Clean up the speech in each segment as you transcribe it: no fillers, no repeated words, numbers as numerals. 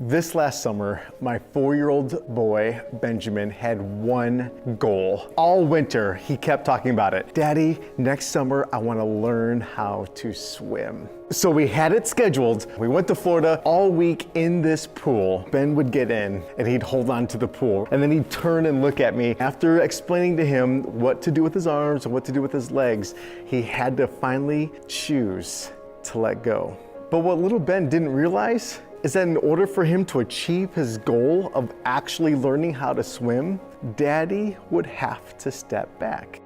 This last summer, my 4-year-old boy, Benjamin, had one goal. All winter, he kept talking about it. Daddy, next summer, I want to learn how to swim. So we had it scheduled. We went to Florida all week in this pool. Ben would get in and he'd hold on to the pool. And then he'd turn and look at me. After explaining to him what to do with his arms and what to do with his legs, he had to finally choose to let go. But what little Ben didn't realize is that in order for him to achieve his goal of actually learning how to swim, Daddy would have to step back.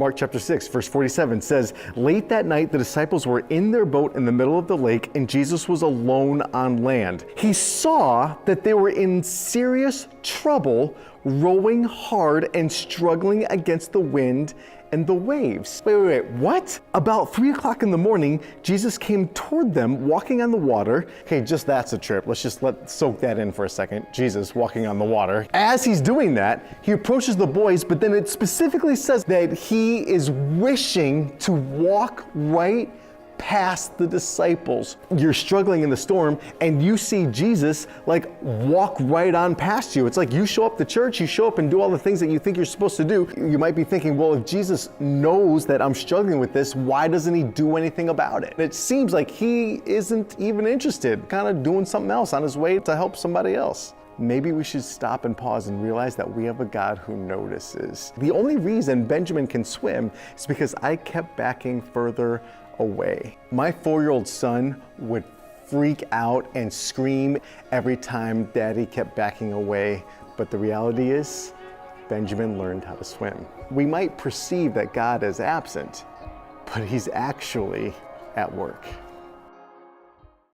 Mark chapter 6, verse 47 says, "Late that night, the disciples were in their boat in the middle of the lake, and Jesus was alone on land. He saw that they were in serious trouble, rowing hard and struggling against the wind and the waves." Wait, what? About 3 o'clock in the morning, Jesus came toward them walking on the water. Okay, just that's a trip. Let's just soak that in for a second. Jesus walking on the water. As he's doing that, he approaches the boys, but then it specifically says that he is wishing to walk right past the disciples. You're struggling in the storm and you see Jesus walk right on past you. It's like you show up to church, you show up and do all the things that you think you're supposed to do. You might be thinking, well, if Jesus knows that I'm struggling with this, why doesn't he do anything about it? It seems like he isn't even interested, kind of doing something else on his way to help somebody else. Maybe we should stop and pause and realize that we have a God who notices. The only reason Benjamin can swim is because I kept backing further away. My 4-year-old son would freak out and scream every time Daddy kept backing away, but the reality is, Benjamin learned how to swim. We might perceive that God is absent, but he's actually at work.